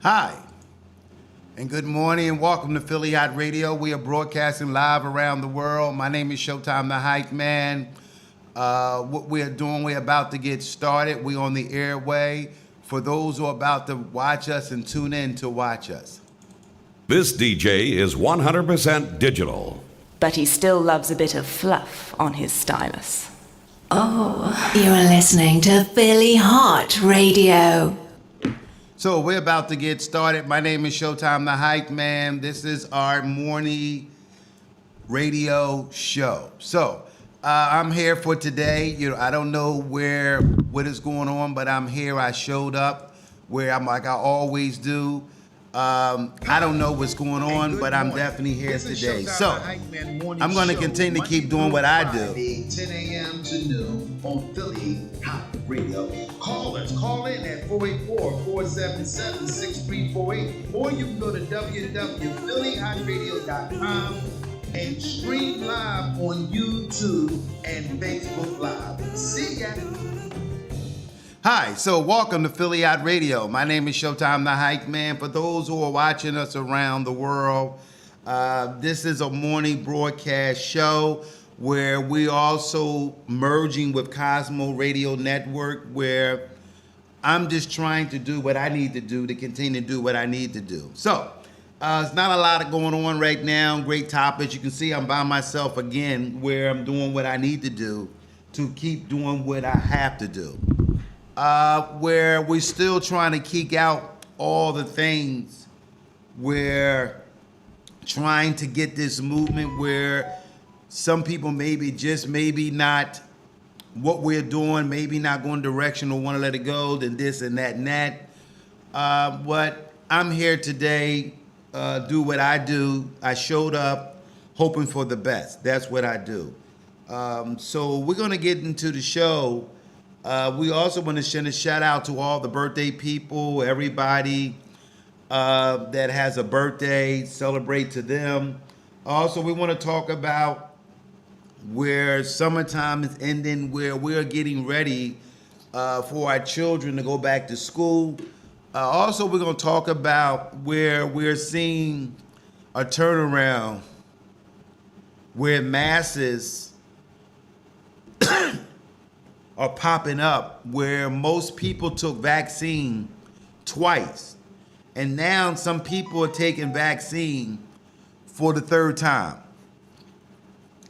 Hi, and good morning, and welcome to Philly Hot Radio. We are broadcasting live around the world. My name is Showtime the Hype Man. What we're doing, we're about to get started. We're on the airway. For those who are about to watch us and tune in to watch us. This DJ is 100% digital. But he still loves a bit of fluff on his stylus. Oh, you're listening to Philly Hot Radio. So we're about to get started. My name is Showtime the Hype Man. This is our morning radio show. So I'm here for today. I don't know what is going on, but I'm here. I showed up where I'm like I always do. I don't know what's going on, but I'm definitely here today. So I'm going to continue to keep doing what I do. 10 a.m. to noon on Philly Hot Radio. Call in at 484-477-6348, or you can go to www.phillyhotradio.com and stream live on YouTube and Facebook Live. See ya. Hi, so welcome to Philly Hot Radio. My name is Showtime the Hype Man. For those who are watching us around the world, this is a morning broadcast show where we also merging with Cosmo Radio Network, where I'm just trying to do what I need to do to continue to do what I need to do. So, it's not a lot going on right now. Great topics. You can see I'm by myself again, where I'm doing what I need to do to keep doing what I have to do. Where we're still trying to kick out all the things. We're trying to get this movement where some people maybe not what we're doing, maybe not going direction or want to let it go, then this and that and that. But I'm here today, do what I do. I showed up hoping for the best. That's what I do. So we're going to get into the show. We also want to send a shout out to all the birthday people, everybody that has a birthday, celebrate to them. Also, we want to talk about where summertime is ending, where we're getting ready for our children to go back to school. Also, we're going to talk about where we're seeing a turnaround where masses are popping up, where most people took vaccine twice, and now some people are taking vaccine for the third time.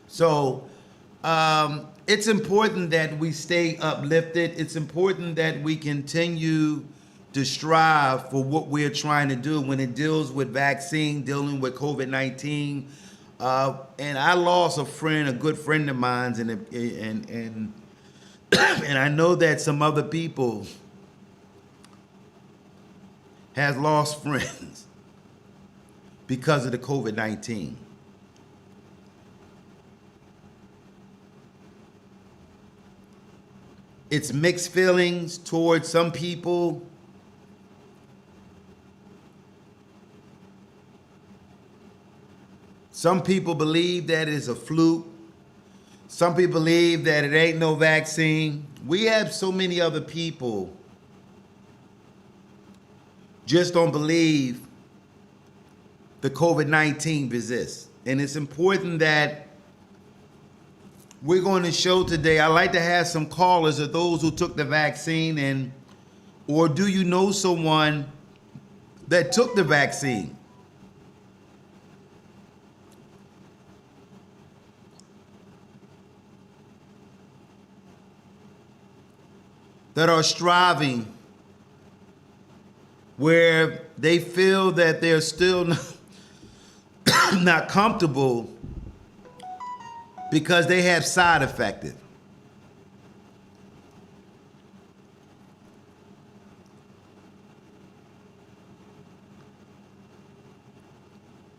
So it's important that we stay uplifted. It's important that we continue to strive for what we're trying to do when it deals with vaccine, dealing with COVID-19. And I lost a good friend of mine, and I know that some other people has lost friends because of the COVID-19. It's mixed feelings towards some people. Some people believe that it's a fluke. Some people believe that it ain't no vaccine. We have so many other people just don't believe the COVID-19 exists. And it's important that we're going to show today. I'd like to have some callers of those who took the vaccine, or do you know someone that took the vaccine? That are striving, where they feel that they're still not comfortable because they have side effects.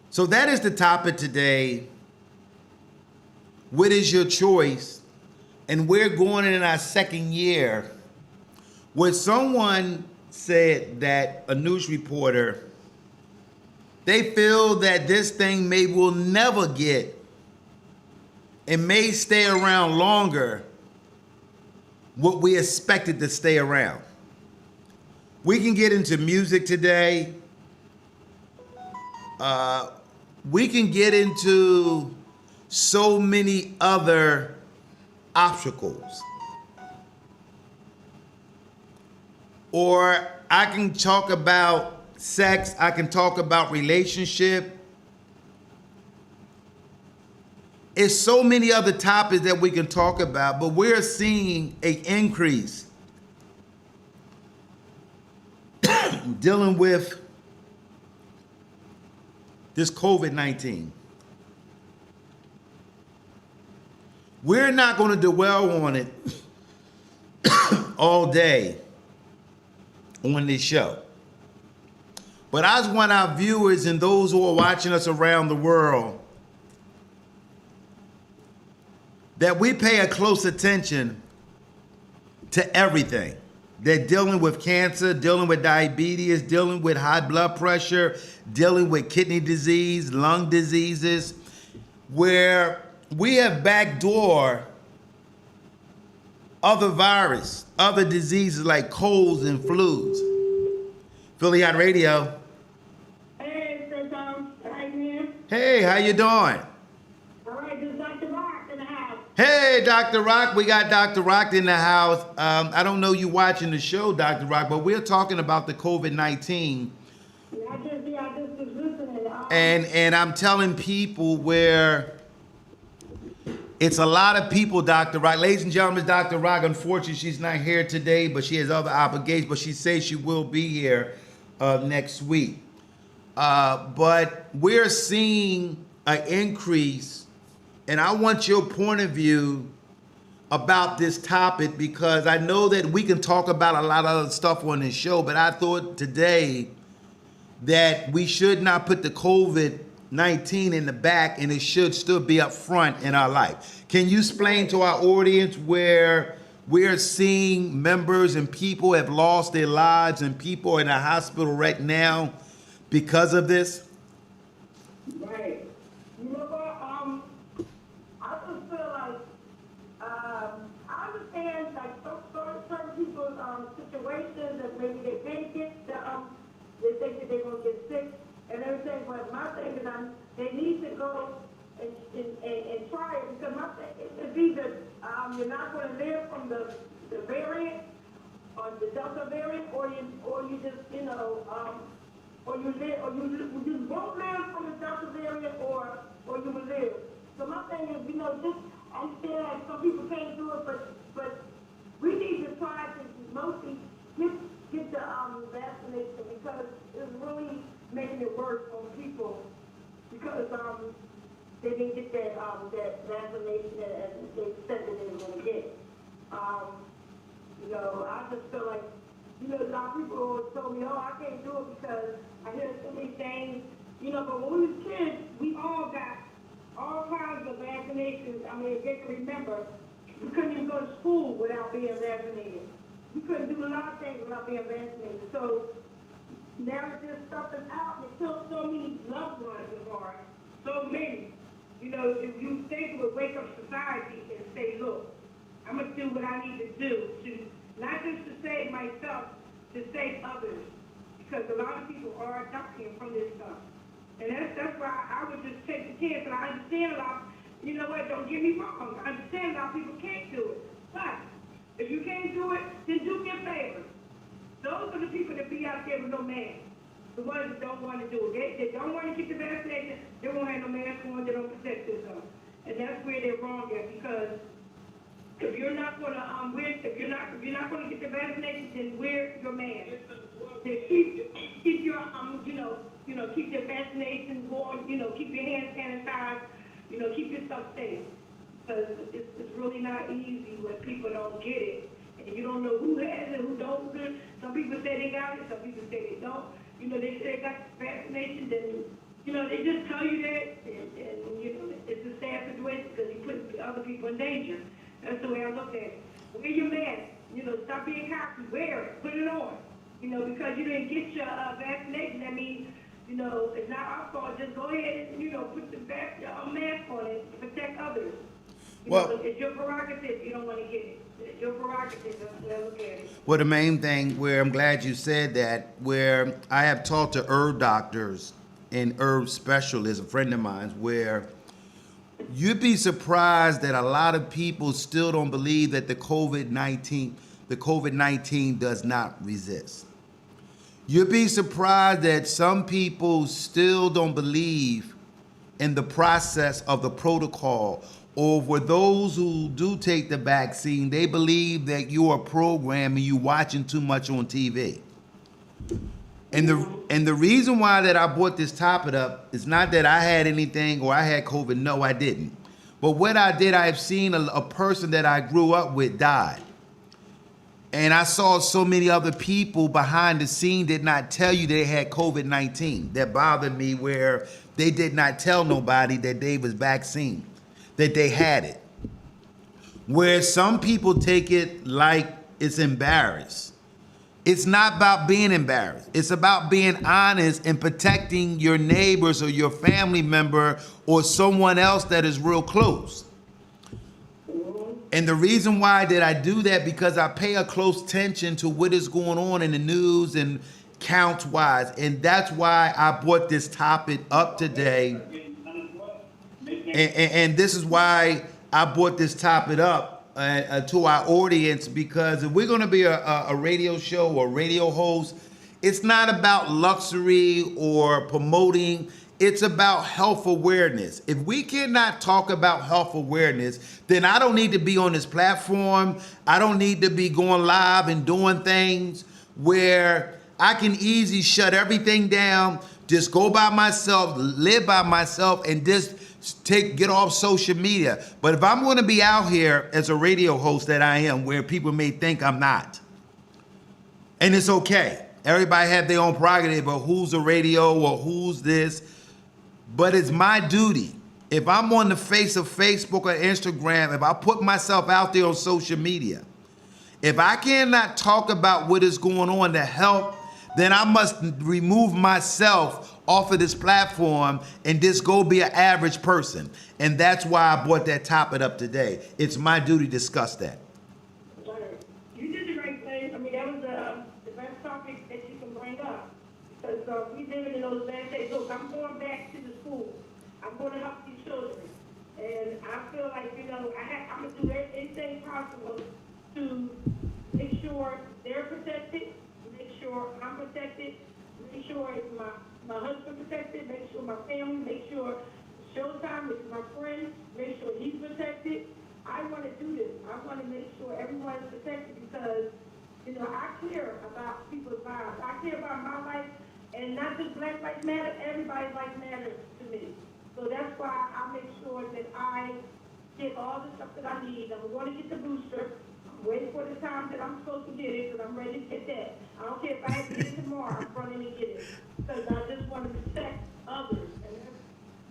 So that is the topic today. What is your choice? And we're going in our second year where someone said that, a news reporter, they feel that this thing will never get, it may stay around longer what we expected to stay around. We can get into music today. we can get into so many other obstacles. Or I can talk about sex, I can talk about relationship. It's so many other topics that we can talk about, but we're seeing an increase dealing with this COVID-19. We're not going to dwell on it all day on this show. But I just want our viewers and those who are watching us around the world that we pay a close attention to everything. They're dealing with cancer, dealing with diabetes, dealing with high blood pressure, dealing with kidney disease, lung diseases, where we have backdoor other virus, other diseases like colds and flus. Philly Hott Radio. Hey, Sir Tom. Hi, man. Hey, how you doing? All right, this is Dr. Rock in the house. Hey, Dr. Rock. We got Dr. Rock in the house. I don't know you watching the show, Dr. Rock, but we're talking about the COVID-19. Yeah, I just was listening. And I'm telling people where it's a lot of people, Dr. Rock. Ladies and gentlemen, Dr. Rock, unfortunately, she's not here today, but she has other obligations, but she says she will be here next week. But we're seeing an increase, and I want your point of view about this topic, because I know that we can talk about a lot of other stuff on this show, but I thought today that we should not put the COVID-19 in the back, and it should still be up front in our life. Can you explain to our audience where we're seeing members and people have lost their lives and people are in the hospital right now because of this? Right. You know what? I just feel like I understand like certain people's situations that maybe they can't get they think that they're gonna get sick and everything. But my thing is, they need to go and try it, because my thing is either you're not going to live from the variant or the Delta variant, or you just or you just won't live from the Delta variant, or you will live. So my thing is, just understand that some people can't do it, but we need to try to mostly get the vaccination, because it's really making it worse on people, because they didn't get that vaccination and they said that they were going to get. I just feel like, a lot of people always told me, oh, I can't do it because I hear so many things, but when we were kids, we all got all kinds of vaccinations. I mean, if they can remember, we couldn't even go to school without being vaccinated. We couldn't do a lot of things without being vaccinated. So now that this stuff is out, and it killed so many loved ones of ours, so many. If you think it would wake up society and say, look, I'm going to do what I need to do, not just to save myself, to save others. Because a lot of people are dying from this stuff. And that's why I would just take the chance. And I understand a lot, don't get me wrong. I understand a lot of people can't do it. But if you can't do it, then do me a favor. Those are the people that be out there with no mask. The ones that don't want to do it. They don't want to get the vaccination. They won't have no mask on. They don't protect themselves. And that's where they're wrong at, because if you're not going to if you're not going to get the vaccination, then wear your mask. Then keep your keep your vaccination going. Keep your hands sanitized. Keep yourself safe, because it's really not easy when people don't get it, and you don't know who has it, who don't. Some people say they got it. Some people say they don't. They say they got the vaccination, then they just tell you that, and it's a sad situation because you put other people in danger. That's the way I look at it. Wear your mask. Stop being cocky. Wear it. Put it on. Because you didn't get your vaccination. That means, it's not our fault. Just go ahead and, put the mask on it to protect others. It's your prerogative. You don't want to get it. It's your prerogative. Look at it. Well, the main thing where I'm glad you said that, where I have talked to herb doctors and herb specialist, a friend of mine, where you'd be surprised that a lot of people still don't believe that the COVID-19 does not resist. You'd be surprised that some people still don't believe in the process of the protocol, or for those who do take the vaccine, they believe that you are programmed and you watching too much on TV. And the reason why that I brought this topic up is not that I had anything or I had COVID. No, I didn't. But what I did, I've seen a person that I grew up with die. And I saw so many other people behind the scene did not tell you they had COVID-19. That bothered me, where they did not tell nobody that they was vaccinated, that they had it. Where some people take it like it's embarrassed. It's not about being embarrassed. It's about being honest and protecting your neighbors or your family member or someone else that is real close. And the reason why did I do that, because I pay a close attention to what is going on in the news and counts wise. And that's why I brought this topic up today. And this is why I brought this topic up to our audience, because if we're going to be a radio show or radio host, it's not about luxury or promoting. It's about health awareness. If we cannot talk about health awareness, then I don't need to be on this platform. I don't need to be going live and doing things where I can easily shut everything down, just go by myself, live by myself, and just get off social media. But if I'm going to be out here as a radio host that I am, where people may think I'm not, and it's okay. Everybody have their own prerogative of who's a radio or who's this, but it's my duty. If I'm on the face of Facebook or Instagram, if I put myself out there on social media, if I cannot talk about what is going on to help, then I must remove myself off of this platform and just go be an average person. And that's why I brought that topic up today. It's my duty to discuss that. You did the right thing. I mean, that was the best topic that you can bring up. Because we living in those bad days. Look, I'm going back to the school. I'm going to help these children. And I feel like, I'm going to do anything possible to make sure they're protected, make sure I'm protected, make sure my husband protected, make sure my family, make sure Showtime is my friend, make sure he's protected. I want to do this. I want to make sure everyone is protected because, I care about people's lives. I care about my life, and not just Black Lives Matter, everybody's life matters to me. So that's why I make sure that I get all the stuff that I need. I'm going to get the booster. I'm waiting for the time that I'm supposed to get it because I'm ready to get that. I don't care if I have to get it tomorrow. I'm running to get it because I just want to protect others, and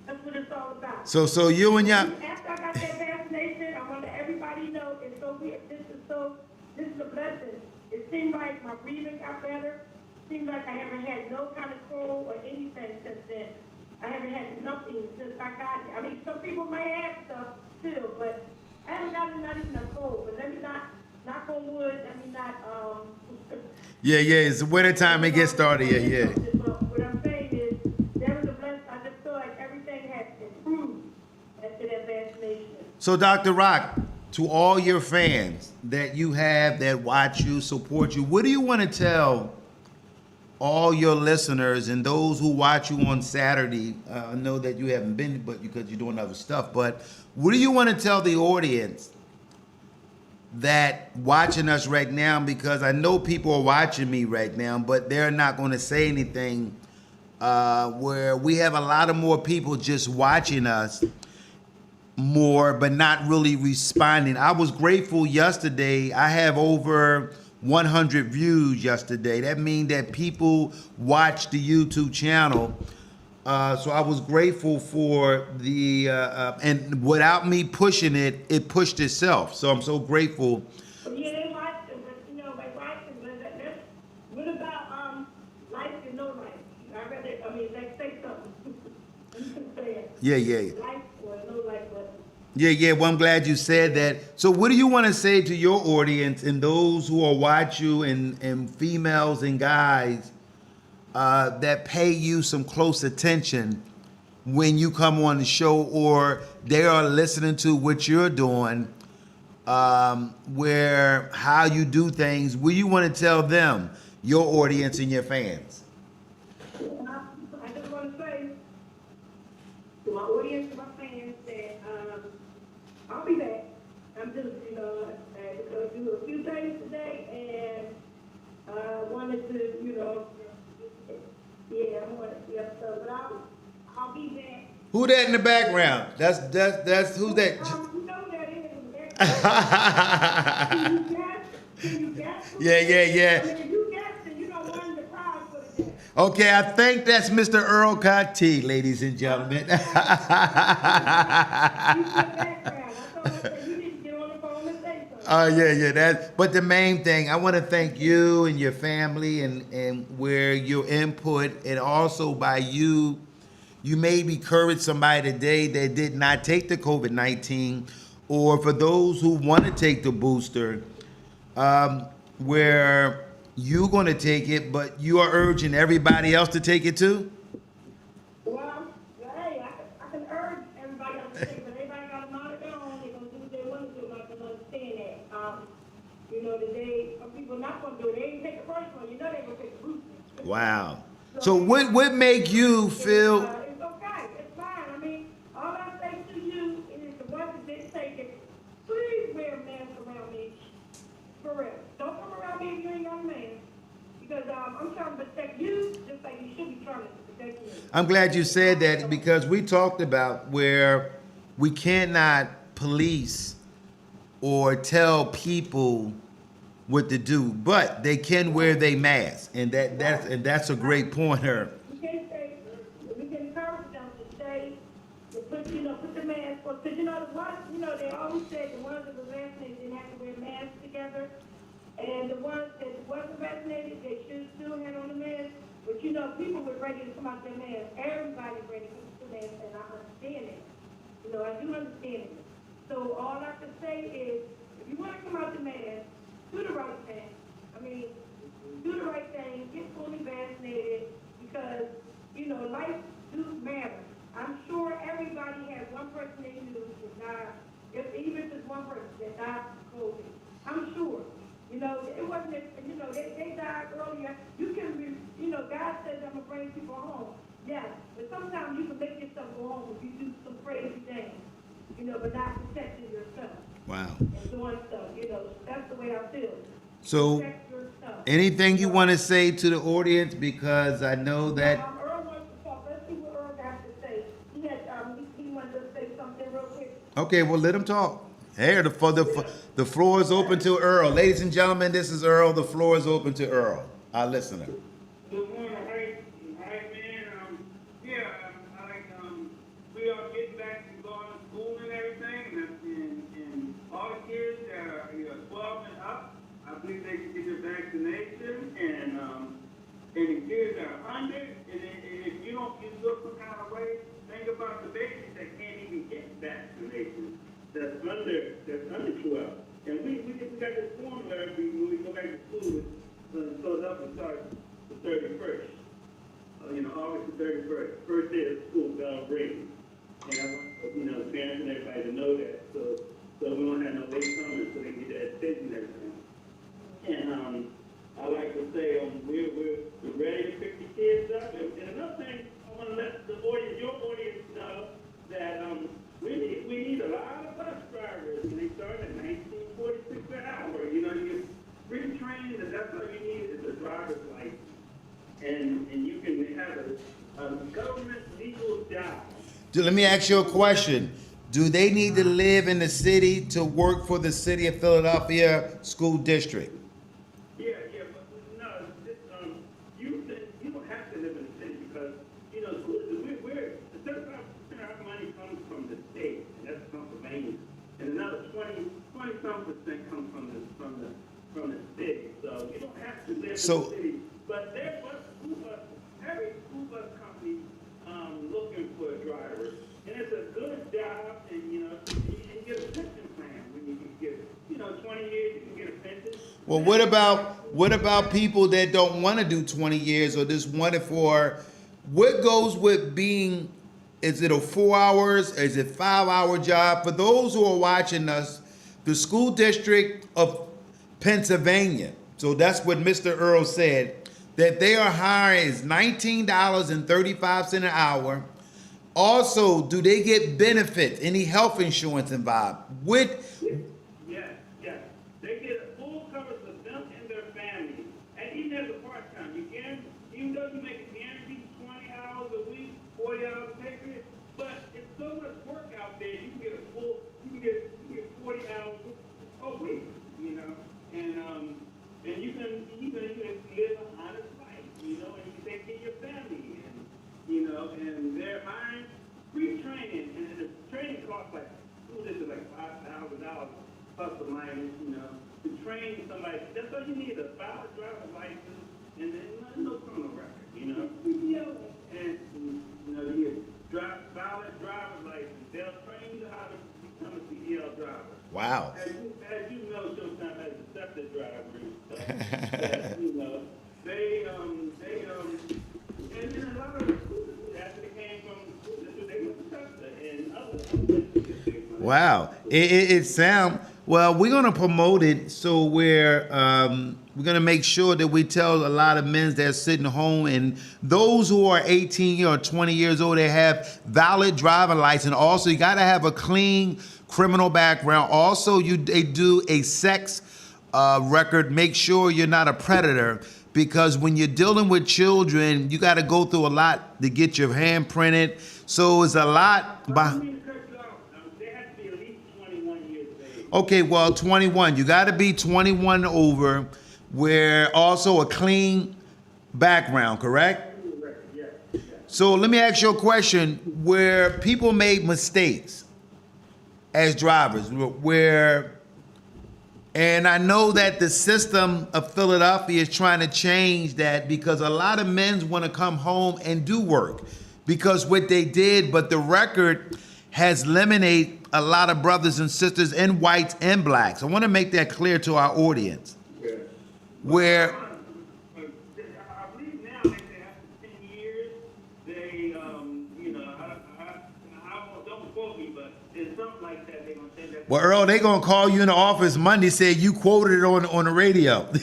that's what it's all about. So you and your... After I got that vaccination, I want to let everybody know it's so weird. This is a blessing. It seemed like my breathing got better. It seemed like I haven't had no kind of cold or anything since then. I haven't had nothing since I got it. I mean, some people may have stuff still, but I haven't gotten not even a cold. But let me not knock on wood. Let me not. Yeah. It's the winter time. It gets started. Yeah. But what I'm saying is, there was a blessing. I just feel like everything has improved after that vaccination. So, Dr. Rock, to all your fans that you have that watch you, support you, what do you want to tell all your listeners and those who watch you on Saturday? I know that you haven't been, but because you're doing other stuff. But what do you want to tell the audience that watching us right now? Because I know people are watching me right now, but they're not going to say anything. Where we have a lot of more people just watching us more, but not really responding. I was grateful yesterday. I have over 100 views yesterday. That means that people watch the YouTube channel. So I was grateful for the, and without me pushing it, it pushed itself. So I'm so grateful. Yeah, they watch them, but they watch them. But what about life and no life? Let's say something. You can say it. Yeah. Life or no life, but. Yeah. Well, I'm glad you said that. So what do you want to say to your audience and those who are watch you and females and guys that pay you some close attention when you come on the show, or they are listening to what you're doing, where how you do things, what you want to tell them, your audience and your fans? I just want to say to my audience, to my fans, that I'll be back. I'm just, going to do a few things today, and wanted to, I wanted to, but I'll be back. Who that in the background? That's who's that? You know that is in the background. Can you guess? Yeah. I mean, if you guessed it, you don't win the prize for the day. Okay, I think that's Mr. Earl Cottee, ladies and gentlemen. He's in the background. I told him, you need to get on the phone and say something. Oh yeah. But the main thing, I want to thank you and your family and where your input, and also by you may encourage somebody today that did not take the COVID-19, or for those who want to take the booster, where you're going to take it, but you are urging everybody else to take it too? Well, hey, I can urge everybody else to take it, but everybody got to monitor their own. They're going to do what they want to do, and I can understand that. Today, some people not going to do it. They ain't take the first one. You know they're going to take the booster. Wow. So what make you feel? It's okay. It's fine. I mean, all I say to you is the ones that didn't take it, please wear a mask around me. For real. Don't come around me if you ain't got a mask. Because I'm trying to protect you just like you should be trying to protect me. I'm glad you said that, because we talked about where we cannot police or tell people what to do, but they can wear their mask, and that's a great pointer. We can encourage them to stay, to put the mask on, because the ones, they always said the ones that were vaccinated didn't have to wear masks together, and the ones that wasn't vaccinated, they should still have on the mask, but people were ready to come out their mask. Everybody's ready to come out their mask, and I understand it. I do understand it. So all I can say is, if you want to come out the mask, do the right thing. I mean, do the right thing, get fully vaccinated, because, life do matter. I'm sure everybody has one person they knew that died, even if it's one person that died from COVID. I'm sure. It wasn't, they died earlier. You can, God says I'm going to bring people home. Yeah, but sometimes you can make yourself go home if you do some crazy things, but not protecting yourself. Wow. And doing stuff, that's the way I feel. So, Protect yourself. anything you want to say to the audience, because I know that. Earl wants to talk. Let's see what Earl has to say. He wanted to say something real quick. Okay, well, let him talk. Hey, the floor is open to Earl. Ladies and gentlemen, this is Earl. The floor is open to Earl, our listener. Good morning, man. We are getting back to going to school and everything, and all the kids that are 12 and up, I believe they can get their vaccination, and the kids that are under, and if you don't look some kind of way, think about the babies that can't even get vaccination. That's under 12. And we got this formula when we go back to school, Philadelphia starts the 31st. August the 31st, first day of school, bell rings. And I want, parents and everybody to know that. So we won't have no late comers so they can get their education and everything. And I like to say we're ready to pick the kids up. And another thing, I want to let your audience know that we need a lot of bus drivers, and they start at $19.46 an hour. You get free training, and that's all you need is a driver's license. And you can have a government legal job. Let me ask you a question. Do they need to live in the city to work for the city of Philadelphia school district? Yeah, but no, you don't have to live in the city because, we're the 35% of our money comes from the state, and that's Pennsylvania, and another 20-some% comes from the city. So you don't have to live in the city. But there was every school bus company looking for a driver, and it's a good job, and you can get a pension plan when you can get 20 years, you can get a pension. Well, what about What about people that don't want to do 20 years or just want it for, what goes with being, is it a 4 hours? Is it 5 hour job? For those who are watching us, the school district of Pennsylvania, so that's what Mr. Earl said, that they are hiring is $19.35 an hour. Also, do they get benefits? Any health insurance involved? Yes, yes. They get a full coverage for them and their family. And even as a part-time, you can, even though you make a guaranteed 20 hours a week, 40 hours a pay period, but it's so much work out there, you can get a full, you can get 40 hours a week, you know, and you can live an honest life, you know, and you can take care of your family, and, you know, and they're hiring free training, and the training costs like, this is like $5,000 plus or minus, you know, to train somebody. That's all you need, a valid driver's license and then no criminal record, you know. And, you know, you get valid driver's license. They'll train you how to become a CDL driver. Wow. As you know, Showtime has accepted drivers. So, that, you know, and then a lot of recruiters, after they came from school, they went to Tesla and others. Wow. It sound, well, we're going to promote it, so we're going to make sure that we tell a lot of men that are sitting home, and those who are 18 or 20 years old, they have valid driving license. Also, you got to have a clean criminal background. Also, they do a sex record. Make sure you're not a predator, because when you're dealing with children, you got to go through a lot to get your hand printed. So it's a lot. Okay, well, 21. You got to be 21 over, where also a clean background, correct? So let me ask you a question. Where people made mistakes as drivers, and I know that the system of Philadelphia is trying to change that, because a lot of men want to come home and do work because what they did, but the record has eliminated a lot of brothers and sisters and whites and blacks. I want to make that clear to our audience. Yeah. Where I believe now they say after 10 years, they, you know, I don't quote me, but it's something like that. They're going to say that. Well, Earl, they're going to call you in the office Monday, say you quoted it on the radio. Move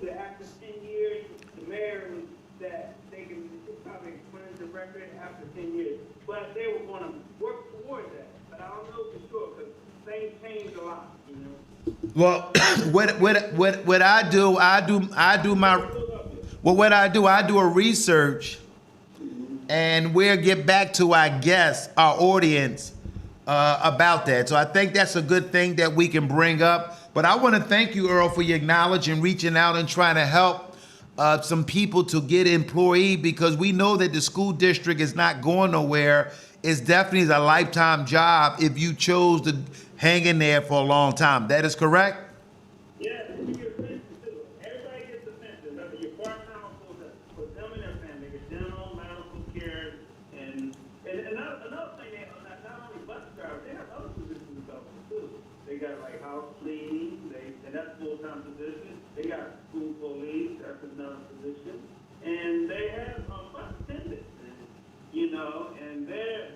to after 10 years, the mayor was that they can probably cleanse the record after 10 years. But they were going to work towards that. But I don't know for sure, because things change a lot, you know. Well, what I do a research, and we'll get back to our guests, our audience, about that. So I think that's a good thing that we can bring up. But I want to thank you, Earl, for your knowledge and reaching out and trying to help some people to get employee, because we know that the school district is not going nowhere. It's definitely a lifetime job if you chose to hang in there for a long time. That is correct? Yeah, you get pension too. Everybody gets a pension. Whether you're part-time or full-time, for them and their family, get dental, medical care, and another thing, not only bus drivers, they have other positions available too. They got like house cleaning, and that's full-time position. They got school police, that's another position, and they have bus attendants, you know, and they're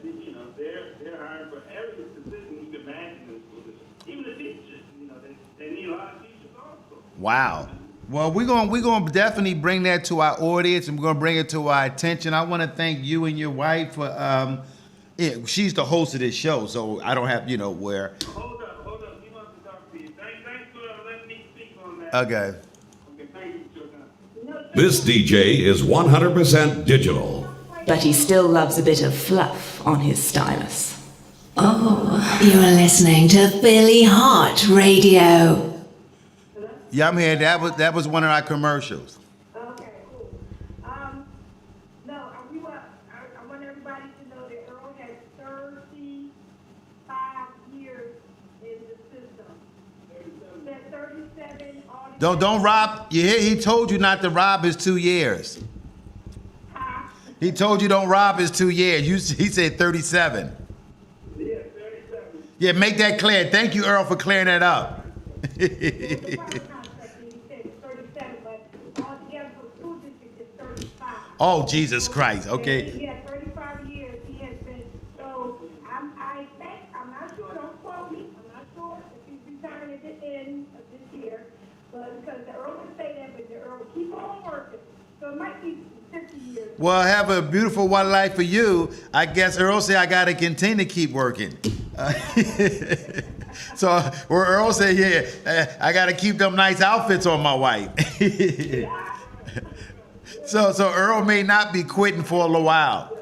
hiring for every position you can imagine in the school district. Even the teachers, you know, they need a lot of teachers also. Wow. Well, we're gonna definitely bring that to our audience, and we're gonna bring it to our attention. I want to thank you and your wife for she's the host of this show, so I don't have, you know, where. Hold up. He wants to talk to you. Thanks for letting me speak on that. Okay. Okay, thank you, Showtime. This DJ is 100% digital. But he still loves a bit of fluff on his stylus. Oh, you're listening to Philly Hott Radio. Yeah, I'm here. That was one of our commercials. Okay, cool. No, I want everybody to know that Earl has 35 years in the system. That 37 on Don't rob. You hear? He told you not to rob his 2 years. He told you don't rob his 2 years. He said 37. Yeah, 37. Yeah, make that clear. Thank you, Earl, for clearing that up. The private contract, and he said it's 37, but altogether for the school district, it's 35. Oh, Jesus Christ. Okay. And he had 35 years, he has been, so I think, I'm not sure, don't quote me, I'm not sure if he's retiring at the end of this year, but because the Earl would say that, but the Earl will keep on working, so it might be 50 years. Well, have a beautiful one life for you. I guess Earl said I got to continue to keep working. So, where Earl said, yeah, I got to keep them nice outfits on my wife. So Earl may not be quitting for a little while.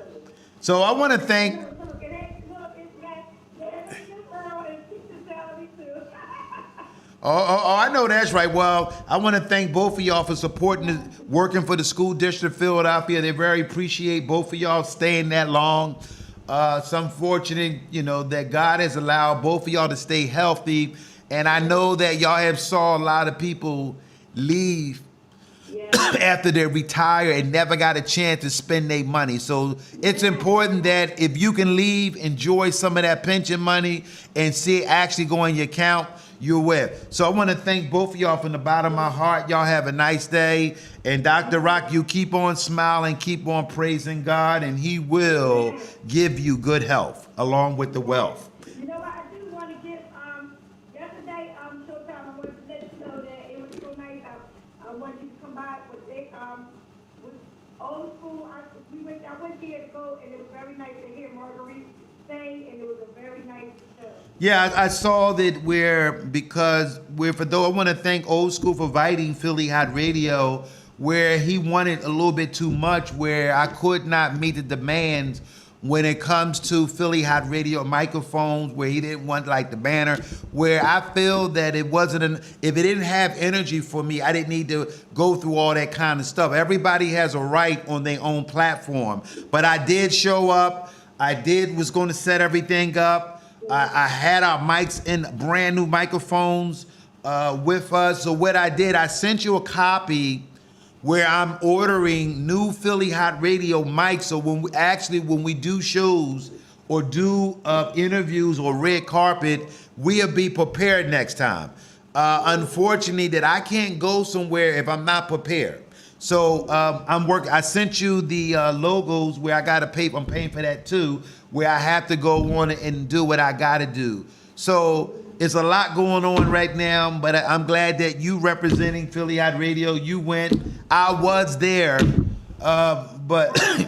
So I want to thank. Look, it ain't, look, it's that, it's Earl and keep the salary too. Oh, I know that's right. Well, I want to thank both of y'all for supporting, working for the school district of Philadelphia. They very appreciate both of y'all staying that long. It's unfortunate, that God has allowed both of y'all to stay healthy. And I know that y'all have saw a lot of people leave after they retire and never got a chance to spend their money. So it's important that if you can leave, enjoy some of that pension money and see it actually go in your account, you're with. So I want to thank both of y'all from the bottom of my heart. Y'all have a nice day. And Dr. Rock, you keep on smiling, keep on praising God, and he will give you good health along with the wealth. You know what, I do want to give, yesterday, Showtime, I wanted to let you know that it was so nice, I wanted you to come by, but they, with old school, I went there to go, and it was very nice to hear Marguerite sing, and it was a very nice show. Yeah, I saw that I want to thank Old School for inviting Philly Hot Radio, where he wanted a little bit too much, where I could not meet the demands when it comes to Philly Hot Radio microphones, where he didn't want like the banner, where I feel that it wasn't, if it didn't have energy for me, I didn't need to go through all that kind of stuff. Everybody has a right on their own platform, but I did show up. Was going to set everything up. I had our mics in brand new microphones with us. So what I did, I sent you a copy where I'm ordering new Philly Hot Radio mics. So when we do shows or do interviews or red carpet, we'll be prepared next time. Unfortunately, that I can't go somewhere if I'm not prepared. So I sent you the logos where I gotta pay. I'm paying for that too, where I have to go on and do what I gotta do. So it's a lot going on right now, but I'm glad that you representing Philly Hot Radio. You went. I was there, but. I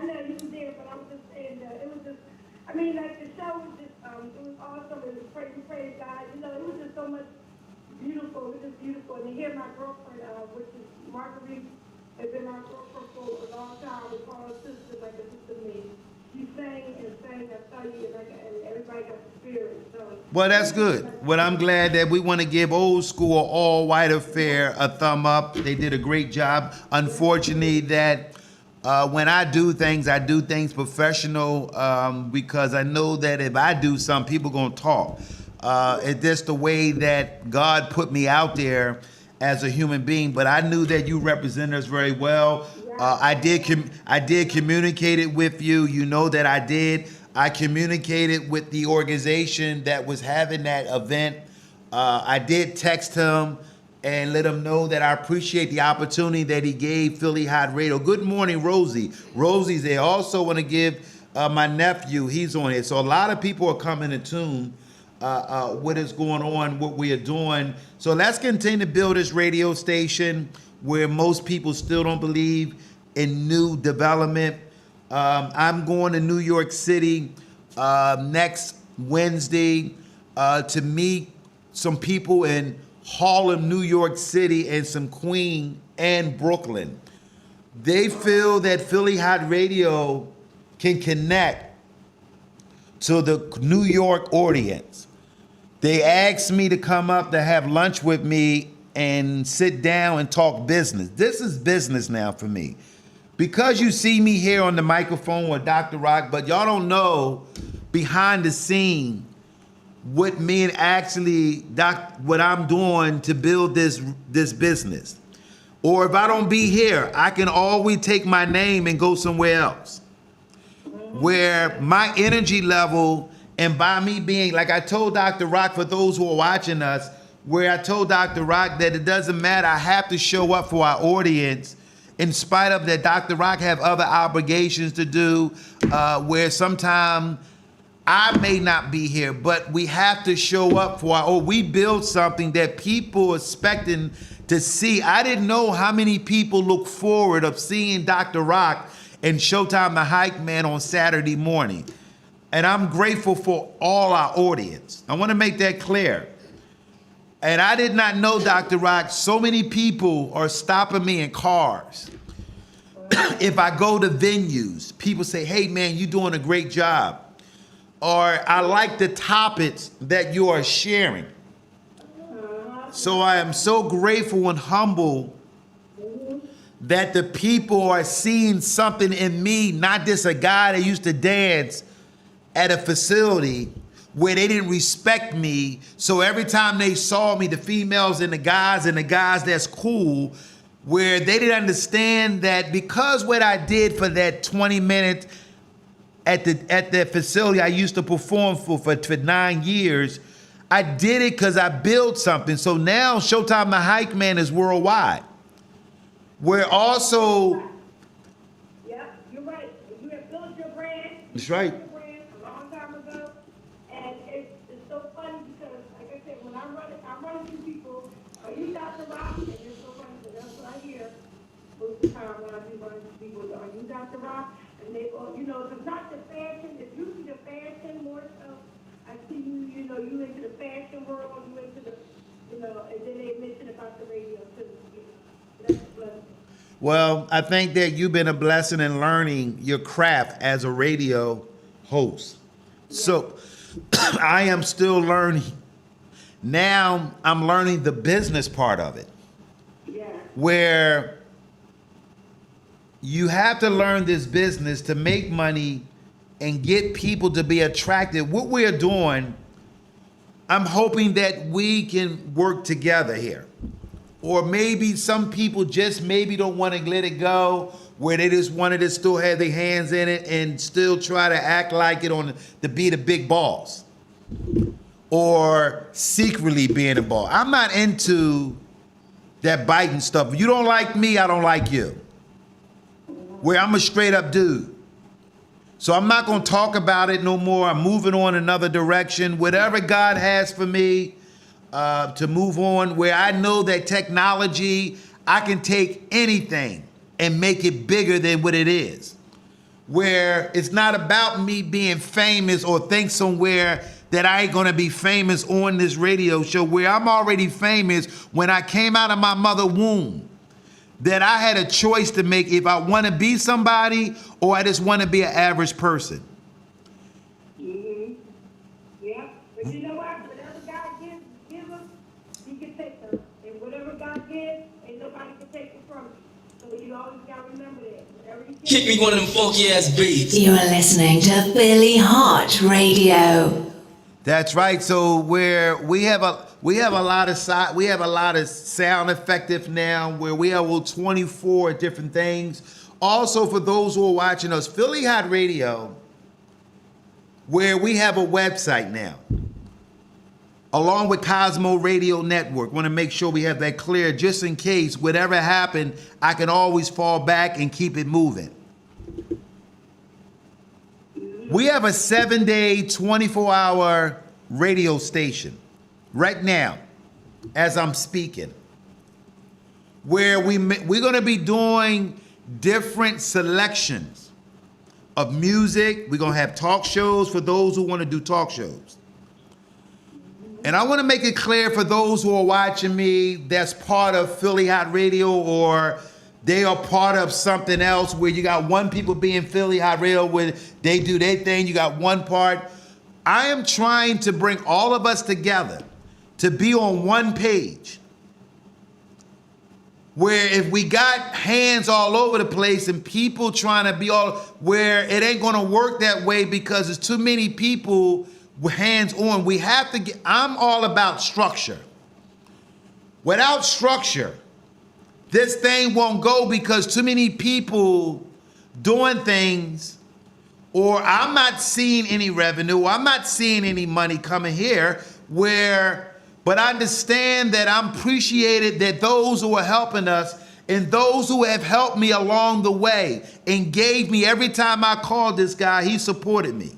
know you were there, but I was just saying that it was just, I mean, like the show was just, it was awesome. It was praise God. It was just so much beautiful. It was just beautiful. And to hear my girlfriend, which is Marguerite, has been my girlfriend for a long time. We call her sister, like a sister to me. She sang, I tell you, and everybody got the spirit. So. Well, that's good. Well, I'm glad that we want to give Old School All White Affair a thumb up. They did a great job. Unfortunately, that when I do things professional because I know that if I do something, people going to talk. It's just the way that God put me out there as a human being, but I knew that you represent us very well. I did communicate it with you. You know that I did. I communicated with the organization that was having that event. I did text him and let him know that I appreciate the opportunity that he gave Philly Hot Radio. Good morning, Rosie. Rosie's there. Also want to give my nephew, he's on here. So a lot of people are coming to tune what is going on, what we are doing. So let's continue to build this radio station where most people still don't believe in new development. I'm going to New York City next Wednesday to meet some people in Harlem, New York City, and some Queens and Brooklyn. They feel that Philly Hot Radio can connect to the New York audience. They asked me to come up to have lunch with me and sit down and talk business. This is business now for me. Because you see me here on the microphone with Dr. Rock, but y'all don't know behind the scene what me and actually what I'm doing to build this business. Or if I don't be here, I can always take my name and go somewhere else, where my energy level And by me being, like I told Dr. Rock, for those who are watching us, where I told Dr. Rock that it doesn't matter, I have to show up for our audience, in spite of that Dr. Rock have other obligations to do, where sometimes I may not be here, but we have to show up for we build something that people are expecting to see. I didn't know how many people look forward of seeing Dr. Rock and Showtime the Hype Man on Saturday morning. And I'm grateful for all our audience. I want to make that clear. And I did not know, Dr. Rock, so many people are stopping me in cars. If I go to venues, people say, hey man, you're doing a great job. Or I like the topics that you are sharing. So I am so grateful and humble that the people are seeing something in me, not just a guy that used to dance at a facility where they didn't respect me. So every time they saw me, the females and the guys that's cool, where they didn't understand that because what I did for that 20 minutes at the facility I used to perform for 9 years, I did it because I built something. So now Showtime the Hype Man is worldwide. We're also... Yeah, you're right. You have built your brand. That's right. Your brand a long time ago. And it's so funny because, like I said, when I'm running to people, are you Dr. Rock? And it's so funny because that's what I hear most of the time when I do running to people. Are you Dr. Rock? And they go, you know, it's not the fashion. It's usually the fashion more so. I see you, you know, you into the fashion world, you into the, you know, and then they mention about the radio too. You know, that's a blessing. Well, I think that you've been a blessing in learning your craft as a radio host. So I am still learning. Now I'm learning the business part of it. Yeah. Where you have to learn this business to make money and get people to be attracted. What we're doing, I'm hoping that we can work together here. Or maybe some people just maybe don't want to let it go, where they just wanted to still have their hands in it and still try to act like it to be the big boss. Or secretly being a boss. I'm not into that biting stuff. If you don't like me, I don't like you. Where I'm a straight up dude. So I'm not going to talk about it no more. I'm moving on another direction. Whatever God has for me to move on, where I know that technology, I can take anything and make it bigger than what it is. Where it's not about me being famous or think somewhere that I ain't going to be famous on this radio show, where I'm already famous when I came out of my mother's womb. That I had a choice to make if I want to be somebody or I just want to be an average person. Mm-hmm. Yeah, but you know what? Whatever God gives us, He can take them. And whatever God gives, ain't nobody can take it from you. So you always got to remember that. Whatever He gives, Hit me one of them funky ass beats. You're listening to Philly Hott Radio. That's right. So we have a lot of sound effective now, where we have 24 different things. Also, for those who are watching us, Philly Hott Radio, where we have a website now, along with Cosmo Radio Network. Want to make sure we have that clear, just in case whatever happened, I can always fall back and keep it moving. We have a 7-day, 24-hour radio station right now, as I'm speaking, where we're going to be doing different selections of music. We're going to have talk shows for those who want to do talk shows. And I want to make it clear for those who are watching me that's part of Philly Hott Radio, or they are part of something else, where you got one people being Philly Hott Radio where they do their thing. You got one part. I am trying to bring all of us together to be on one page, where if we got hands all over the place and people trying to be where it ain't going to work that way, because there's too many people with hands on. We have to I'm all about structure. Without structure, this thing won't go, because too many people doing things or I'm not seeing any revenue, or I'm not seeing any money coming here, but I understand that I'm appreciated that those who are helping us and those who have helped me along the way and gave me every time I called this guy, he supported me.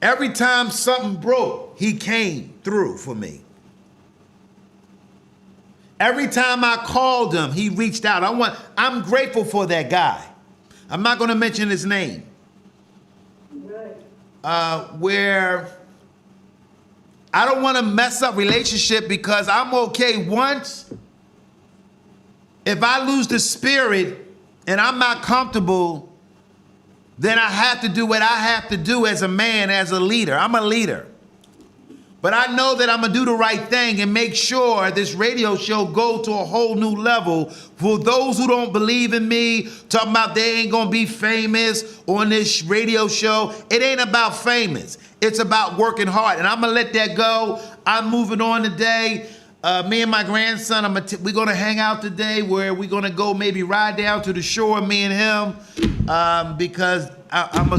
Every time something broke, he came through for me. Every time I called him, he reached out. I'm grateful for that guy. I'm not going to mention his name. Where I don't want to mess up relationship because I'm okay once. If I lose the spirit and I'm not comfortable, then I have to do what I have to do as a man, as a leader. I'm a leader. But I know that I'm going to do the right thing and make sure this radio show go to a whole new level for those who don't believe in me, talking about they ain't going to be famous on this radio show. It ain't about famous. It's about working hard. And I'm going to let that go. I'm moving on today. Me and my grandson, we're going to hang out today where we're going to go maybe ride down to the shore, me and him, because I'm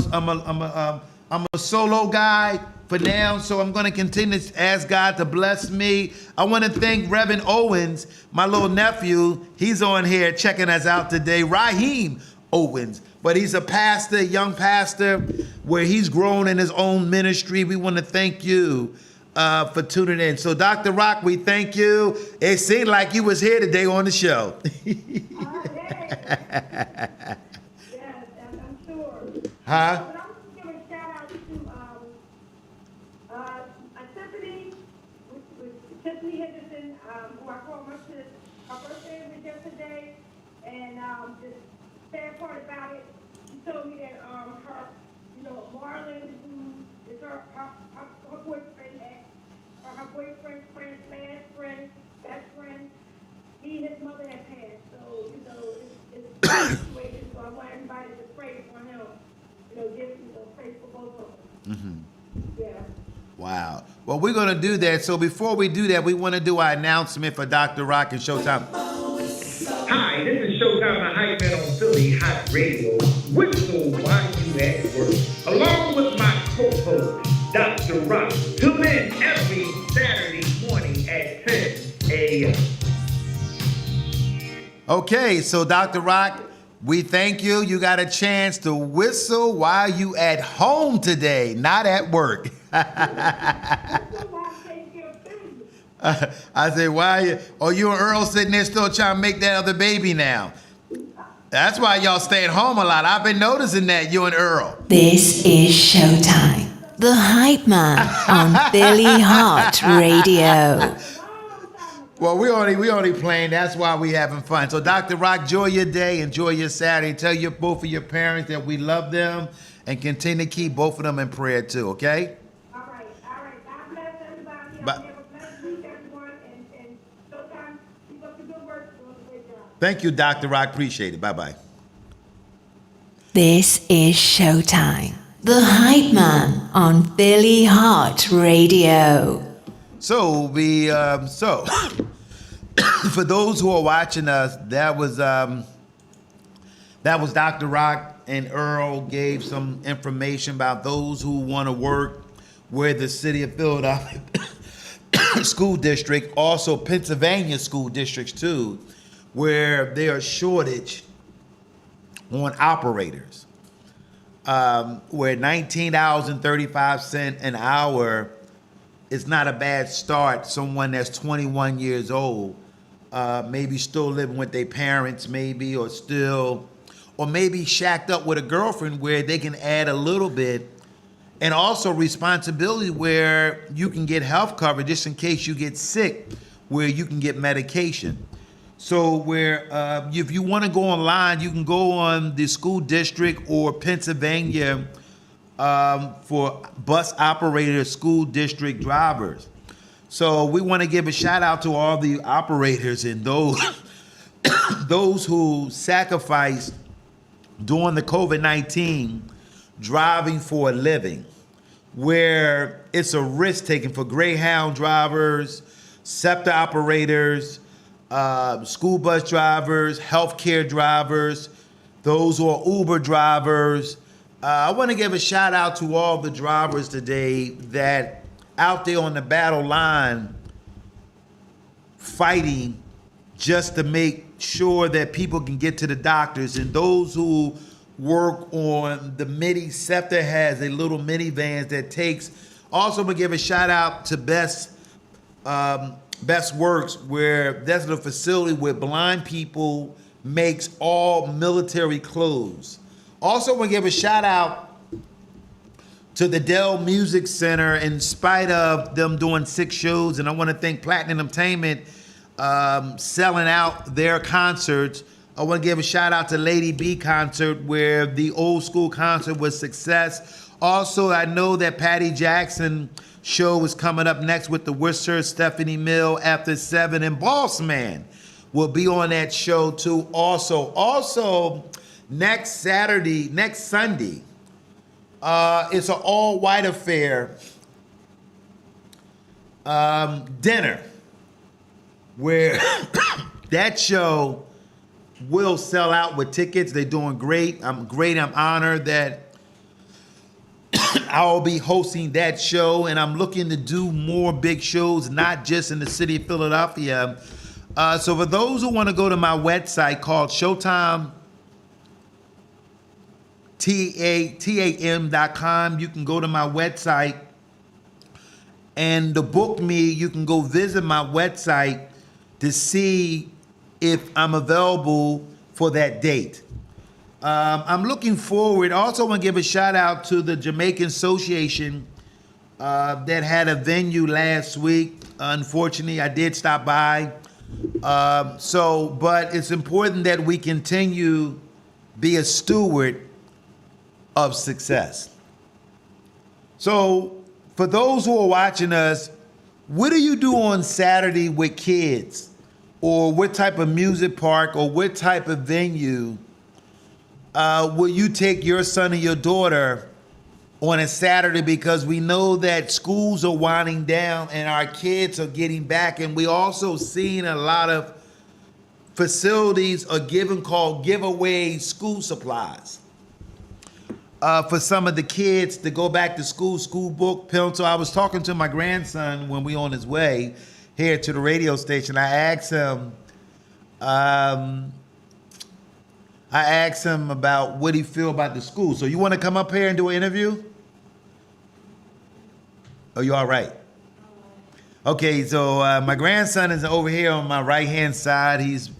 a solo guy for now, so I'm going to continue to ask God to bless me. I want to thank Reverend Owens, my little nephew. He's on here checking us out today, Raheem Owens. But he's a pastor, a young pastor, where he's grown in his own ministry. We want to thank you for tuning in. So, Dr. Rock, we thank you. It seemed like you was here today on the show. Yes, I'm sure. Huh? But I'm just giving a shout out to Tiffany Henderson, who I called her birthday was yesterday, and the sad part about it, she told me that Marlon, who is her boyfriend, her boyfriend's friend's best friend, his mother had passed. So it's a situation. So I want everybody to pray for him. Pray for both of them. Mm-hmm. Yeah. Wow. Well, we're going to do that. So before we do that, we want to do our announcement for Dr. Rock and Showtime. Hi, this is Showtime, the hype man on Philly Hot Radio. Whistle while you at work. Along with my co-host, Dr. Rock. Tune in every Saturday morning at 10 a.m. Okay, so Dr. Rock, we thank you. You got a chance to whistle while you at home today, not at work. I say, why? You and Earl sitting there still trying to make that other baby now. That's why y'all stay at home a lot. I've been noticing that, you and Earl. This is Showtime, the hype man on Philly Hot Radio. Well, we only playing. That's why we having fun. So, Dr. Rock, enjoy your day, enjoy your Saturday. Tell both of your parents that we love them and continue to keep both of them in prayer too, okay? All right. God bless everybody. Bye. Have a blessed week, everyone. And Showtime, keep up the good work. Doing a great job. Thank you, Dr. Rock. Appreciate it. Bye-bye. This is Showtime, the hype man on Philly Hot Radio. So, for those who are watching us, that was Dr. Rock, and Earl gave some information about those who want to work where the city of Philadelphia school district, also Pennsylvania school districts too, where there are shortage on operators, where $19.35 an hour is not a bad start. Someone that's 21 years old, maybe still living with their parents, maybe, or maybe shacked up with a girlfriend where they can add a little bit, and also responsibility where you can get health coverage just in case you get sick, where you can get medication. So where if you want to go online, you can go on the school district or Pennsylvania for bus operators, school district drivers. So we want to give a shout out to all the operators and those who sacrificed during the COVID-19 driving for a living, where it's a risk taken for Greyhound drivers, SEPTA operators, school bus drivers, healthcare drivers, those who are Uber drivers, I want to give a shout out to all the drivers today that out there on the battle line fighting just to make sure that people can get to the doctors, and those who work on the mini. SEPTA has a little minivans that takes. Also, I'm gonna give a shout out to Best Works, where that's the facility where blind people makes all military clothes. Also, I'm gonna give a shout out to the Dell Music Center in spite of them doing 6 shows, and I want to thank Platinum Entertainment selling out their concerts. I want to give a shout out to Lady B concert, where the old school concert was success. Also, I know that Patty Jackson show is coming up next with the Worcester, Stephanie Mill after 7, and Boss Man will be on that show too. Also next Sunday, it's an all-white affair dinner where that show will sell out with tickets. They're doing great. I'm honored that I'll be hosting that show, and I'm looking to do more big shows, not just in the city of Philadelphia. So for those who want to go to my website called ShowtimeTAM.com, you can go to my website, and to book me, you can go visit my website to see if I'm available for that date. I'm looking forward. Also, want to give a shout out to the Jamaican Association that had a venue last week. Unfortunately, I did stop by. But it's important that we continue be a steward of success. So, for those who are watching us, what do you do on Saturday with kids? Or what type of music park or what type of venue will you take your son and your daughter on a Saturday? Because we know that schools are winding down and our kids are getting back, and we also seen a lot of facilities are give away school supplies for some of the kids to go back to school book, pencil. I was talking to my grandson when we on his way here to the radio station. I asked him about what he feel about the school. So you want to come up here and do an interview? Are you all right? Okay, so my grandson is over here on my right-hand side. He's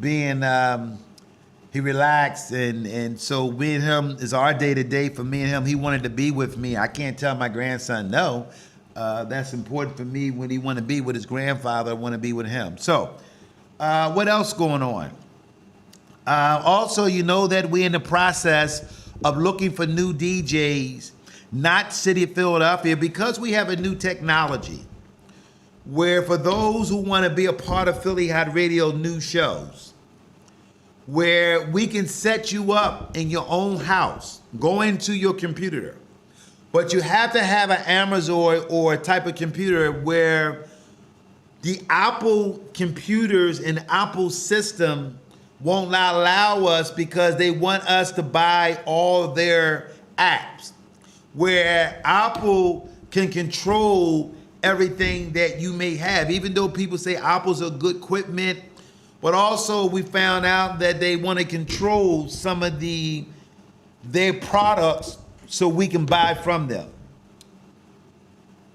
being, he relaxed, and so me and him is our day-to-day. For me and him, he wanted to be with me. I can't tell my grandson no. That's important for me. When he want to be with his grandfather, I want to be with him. So, what else going on? Also, you know that we're in the process of looking for new DJs, not City of Philadelphia, because we have a new technology where for those who want to be a part of Philly Hot Radio new shows, where we can set you up in your own house, go into your computer, but you have to have an Amazon or a type of computer where the Apple computers and Apple system won't allow us, because they want us to buy all their apps, where Apple can control everything that you may have. Even though people say Apple's a good equipment, but also we found out that they want to control some of their products so we can buy from them.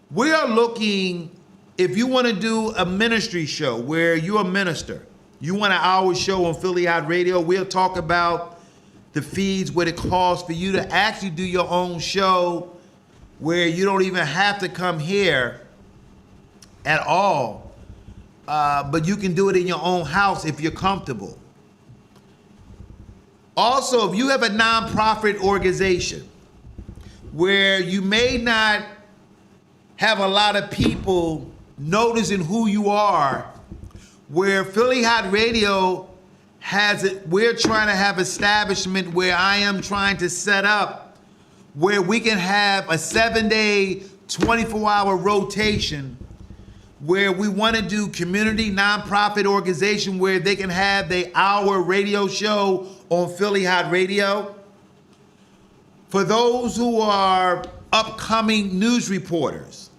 We are looking, if you want to do a ministry show where you're a minister, you want an hour show on Philly Hot Radio, we'll talk about the feeds, what it costs for you to actually do your own show where you don't even have to come here at all, but you can do it in your own house if you're comfortable. Also, if you have a nonprofit organization where you may not have a lot of people noticing who you are, where Philly Hot Radio has it, we're trying to have establishment where I am trying to set up where we can have a 7-day, 24-hour rotation where we want to do community nonprofit organization where they can have their hour radio show on Philly Hot Radio. for those who are upcoming news reporters,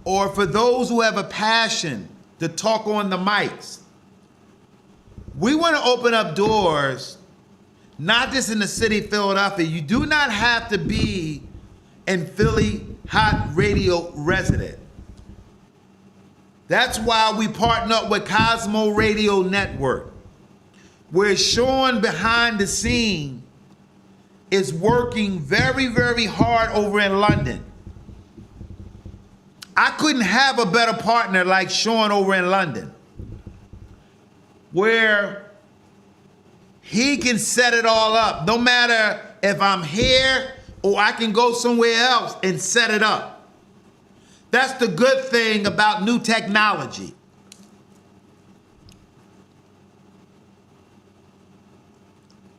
or for those who have a passion to talk on the mics. We want to open up doors, not just in the city of Philadelphia. You do not have to be in Philly Hott Radio resident. That's why we partner up with Cosmo Radio Network, where Sean behind the scene is working very, very hard over in London. I couldn't have a better partner like Sean over in London, where he can set it all up. No matter if I'm here or I can go somewhere else and set it up. That's the good thing about new technology.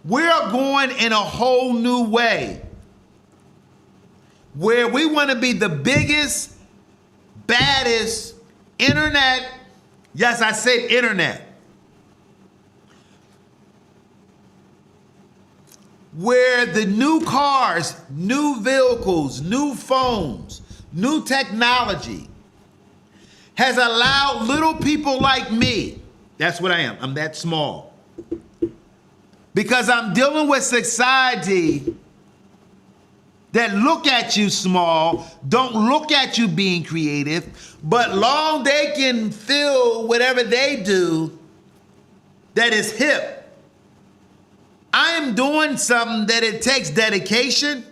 We're going in a whole new way where we want to be the biggest, baddest internet, yes, I said internet, where the new cars, new vehicles, new phones, new technology has allowed little people like me, that's what I am, I'm that small, because I'm dealing with society that look at you small, don't look at you being creative, but long they can feel whatever they do that is hip. I am doing something that it takes dedication.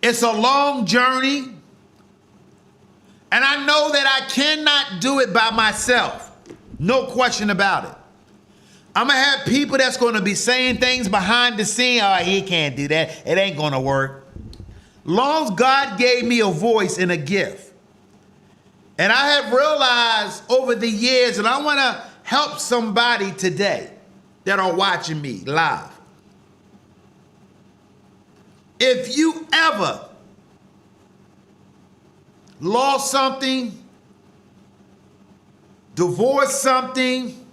It's a long journey. And I know that I cannot do it by myself. No question about it. I'm going to have people that's going to be saying things behind the scene. Oh, he can't do that. It ain't going to work. Long as God gave me a voice and a gift. And I have realized over the years, and I want to help somebody today that are watching me live. If you ever lost something, divorced something,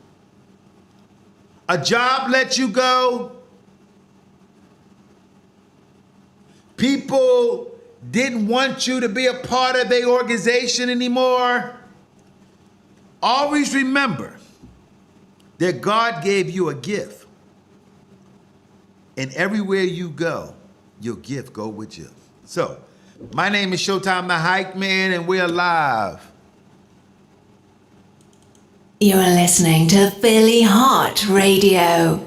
a job let you go, people didn't want you to be a part of their organization anymore, always remember that God gave you a gift. And everywhere you go, your gift go with you. So, my name is Showtime the Hype Man, and we're live. You're listening to Philly Hott Radio.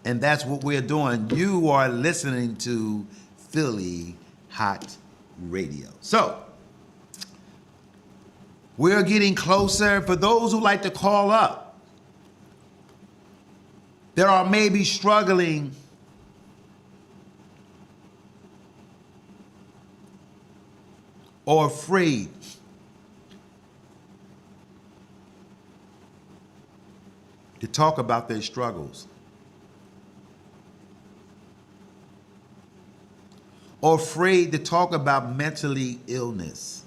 And that's what we're doing. You are listening to Philly Hott Radio. So, we're getting closer. For those who like to call up, that are maybe struggling or afraid to talk about their struggles, or afraid to talk about mentally illness,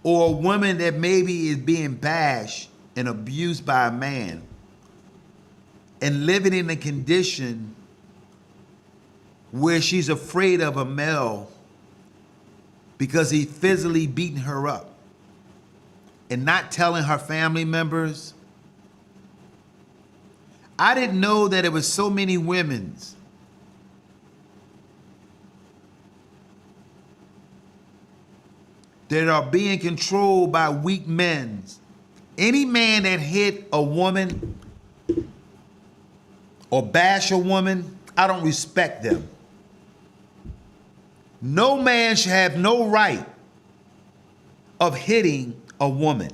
or a woman that maybe is being bashed and abused by a man and living in a condition where she's afraid of a male because he physically beating her up and not telling her family members. I didn't know that it was so many women that are being controlled by weak men. Any man that hit a woman or bash a woman, I don't respect them. No man should have no right of hitting a woman.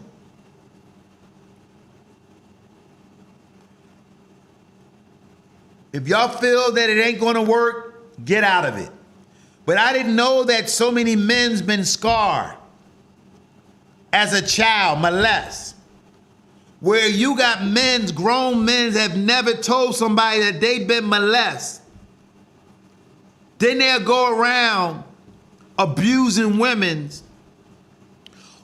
If y'all feel that it ain't gonna work, get out of it. But I didn't know that so many men's been scarred as a child, molest, where you got grown men that have never told somebody that they've been molested. Then they'll go around abusing women,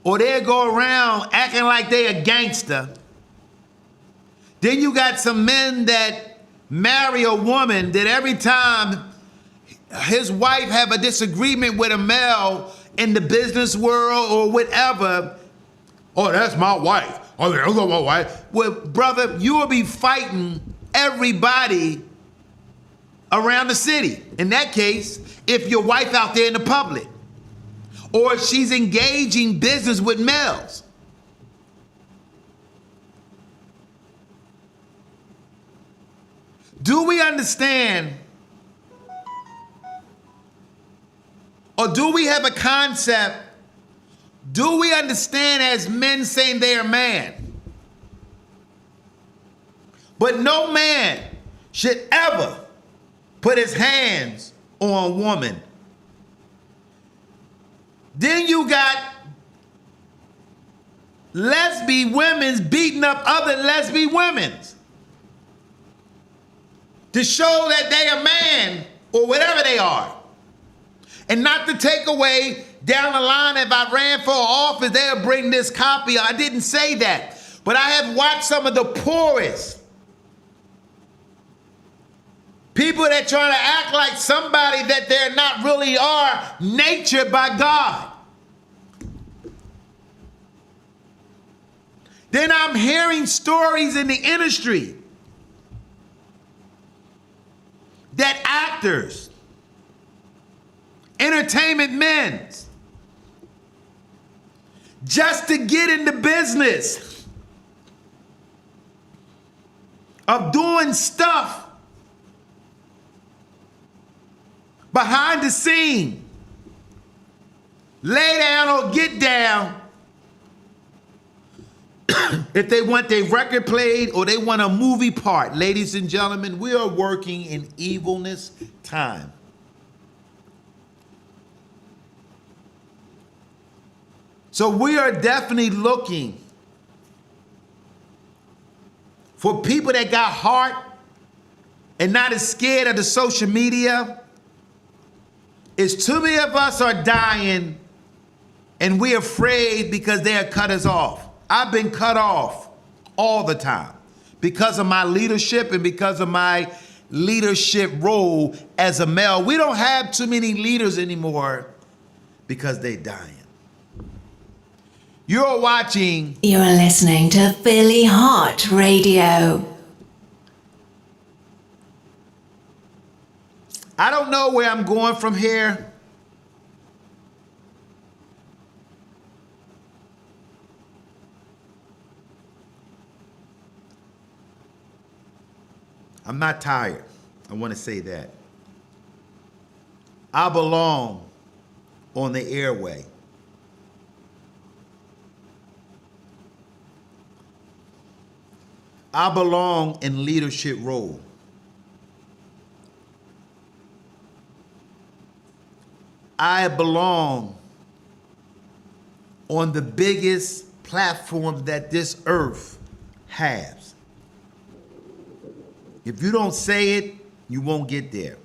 or they'll go around acting like they a gangster. Then you got some men that marry a woman that every time his wife have a disagreement with a male in the business world or whatever, oh, that's my wife. Oh, that's my wife. Well, brother, you will be fighting everybody around the city. In that case, if your wife out there in the public, or if she's engaging business with males. Do we understand, or do we have a concept? Do we understand as men saying they are man? But no man should ever put his hands on a woman. Then you got lesbian women's beating up other lesbian women's to show that they are man or whatever they are. And not to take away down the line, if I ran for office, they'll bring this copy. I didn't say that. But I have watched some of the poorest people that try to act like somebody that they're not really are, natured by God. Then I'm hearing stories in the industry that actors, entertainment men, just to get in the business of doing stuff behind the scene, lay down or get down, if they want their record played or they want a movie part. Ladies and gentlemen, we are working in evilness time. So we are definitely looking for people that got heart and not as scared of the social media. It's too many of us are dying and we're afraid because they'll cut us off. I've been cut off all the time because of my leadership and because of my leadership role as a male. We don't have too many leaders anymore because they're dying. You're watching. You're listening to Philly Hott Radio. I don't know where I'm going from here. I'm not tired. I want to say that. I belong on the airway. I belong in leadership role. I belong on the biggest platform that this earth has. If you don't say it, you won't get there.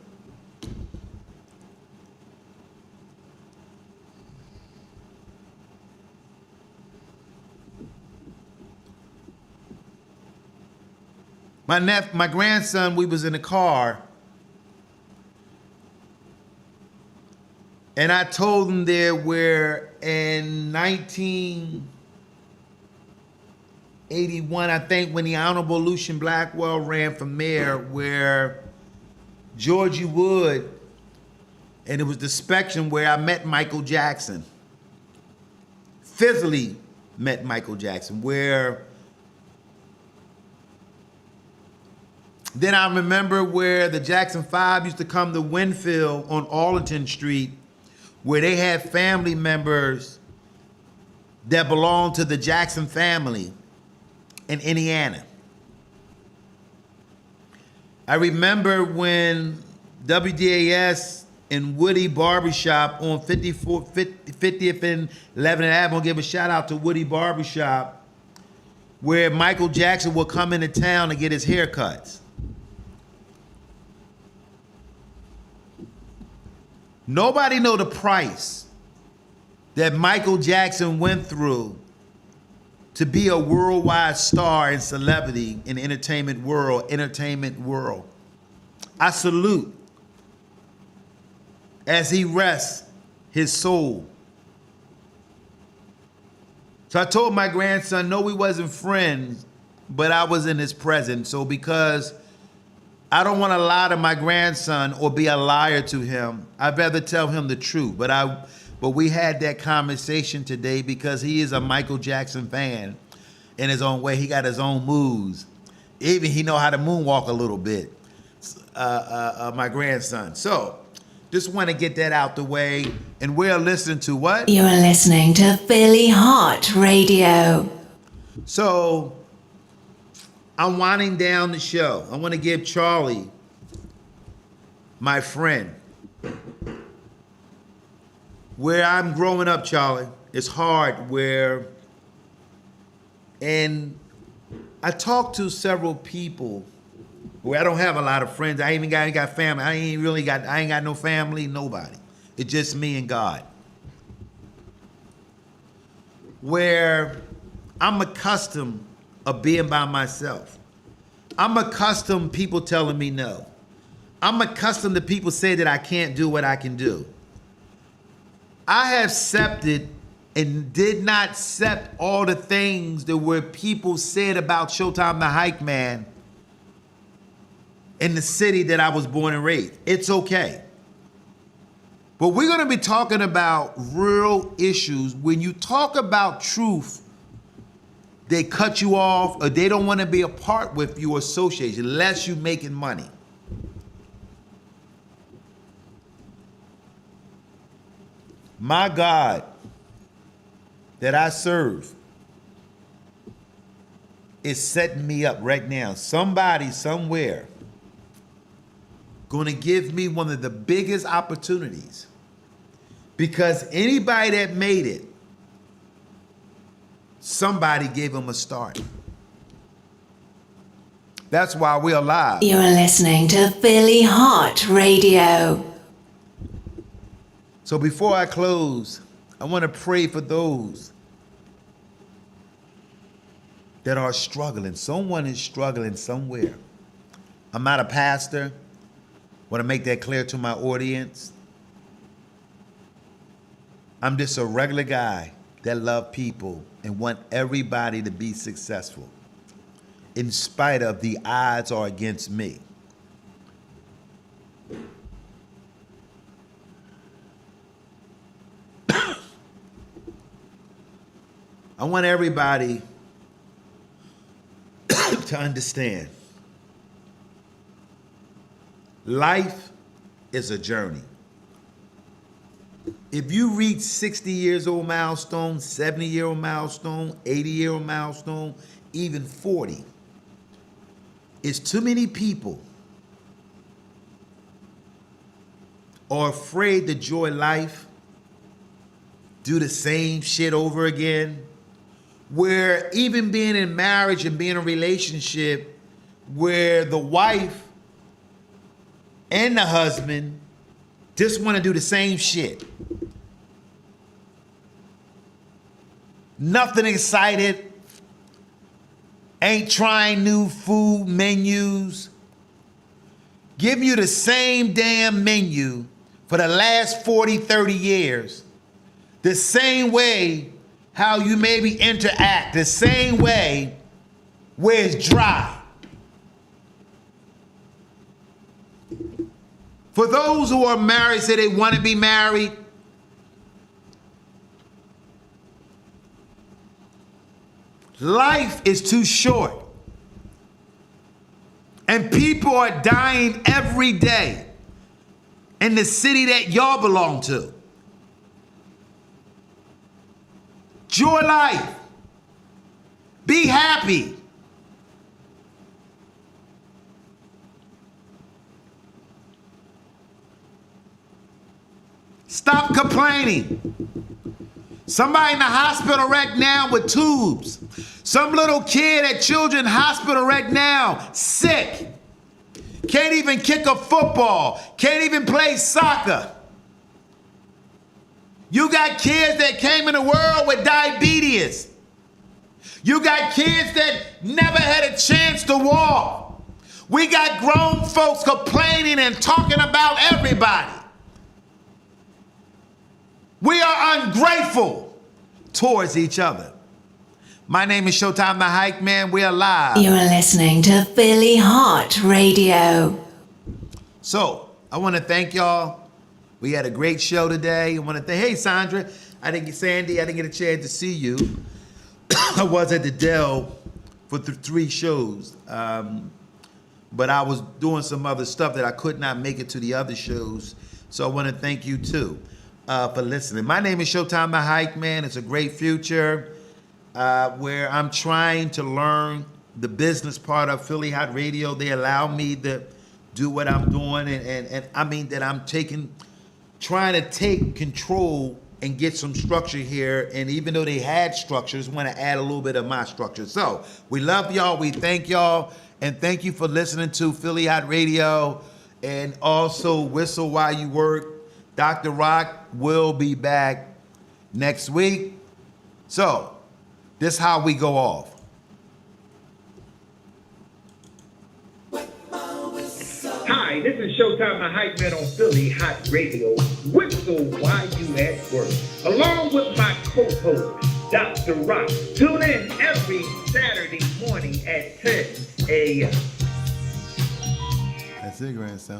My grandson, we was in the car, and I told him there where in 1981, I think, when the Honorable Lucian Blackwell ran for mayor, where Georgie Wood, and it was the spectrum where I met Michael Jackson, physically met Michael Jackson, where then I remember where the Jackson 5 used to come to Winfield on Arlington Street, where they had family members that belonged to the Jackson family in Indiana. I remember when WDAS and Woody Barbershop on 50th and 11th Avenue, I'm gonna give a shout out to Woody Barbershop, where Michael Jackson would come into town to get his haircuts. Nobody know the price that Michael Jackson went through to be a worldwide star and celebrity in the entertainment world. I salute as he rests his soul. So I told my grandson, no, we wasn't friends, but I was in his presence. So because I don't want to lie to my grandson or be a liar to him, I'd rather tell him the truth. But we had that conversation today because he is a Michael Jackson fan in his own way. He got his own moves. Even he know how to moonwalk a little bit, my grandson. So just want to get that out the way. And we're listening to what? You're listening to Philly Hott Radio. So I'm winding down the show. I want to give Charlie, my friend, where I'm growing up, Charlie, it's hard and I talked to several people where I don't have a lot of friends. I ain't got family. I ain't got no family, nobody. It's just me and God. Where I'm accustomed of being by myself. I'm accustomed people telling me no. I'm accustomed to people say that I can't do what I can do. I have accepted and did not accept all the things that were people said about Showtime the Hype Man in the city that I was born and raised. It's okay. But we're going to be talking about real issues. When you talk about truth, they cut you off or they don't want to be a part with you or associate you unless you're making money. My God that I serve is setting me up right now. Somebody somewhere going to give me one of the biggest opportunities because anybody that made it, somebody gave them a start. That's why we're alive. You're listening to Philly Hott Radio. So before I close, I want to pray for those that are struggling. Someone is struggling somewhere. I'm not a pastor. I want to make that clear to my audience. I'm just a regular guy that love people and want everybody to be successful in spite of the odds are against me. I want everybody to understand life is a journey. If you reach 60 years old milestone, 70-year-old milestone, 80-year-old milestone, even 40, it's too many people are afraid to enjoy life, do the same shit over again, where even being in marriage and being in a relationship where the wife and the husband just want to do the same shit. Nothing excited. Ain't trying new food menus. Give you the same damn menu for the last 40, 30 years. The same way how you maybe interact. The same way where it's dry. For those who are married, say they want to be married, life is too short. And people are dying every day in the city that y'all belong to. Enjoy life. Be happy. Stop complaining. Somebody in the hospital right now with tubes. Some little kid at Children's Hospital right now, sick. Can't even kick a football. Can't even play soccer. You got kids that came in the world with diabetes. You got kids that never had a chance to walk. We got grown folks complaining and talking about everybody. We are ungrateful towards each other. My name is Showtime the Hype Man. We are live. You're listening to Philly Hott Radio. So, I want to thank y'all. We had a great show today. I want to thank, hey Sandra, Sandy, I didn't get a chance to see you. I was at the Dell for 3 shows. But I was doing some other stuff that I could not make it to the other shows. So I want to thank you too for listening. My name is Showtime the Hype Man. It's a great future where I'm trying to learn the business part of Philly Hott Radio. They allow me to do what I'm doing, and I mean that I'm trying to take control and get some structure here. And even though they had structures, want to add a little bit of my structure. So we love y'all. We thank y'all. And thank you for listening to Philly Hott Radio, and also Whistle While You Work. Dr. Rock will be back next week. So, this is how we go off. Hi, this is Showtime the Hype Man on Philly Hott Radio. Whistle while you at work. Along with my co-host, Dr. Rock. Tune in every Saturday morning at 10 a.m. That's it, grandson.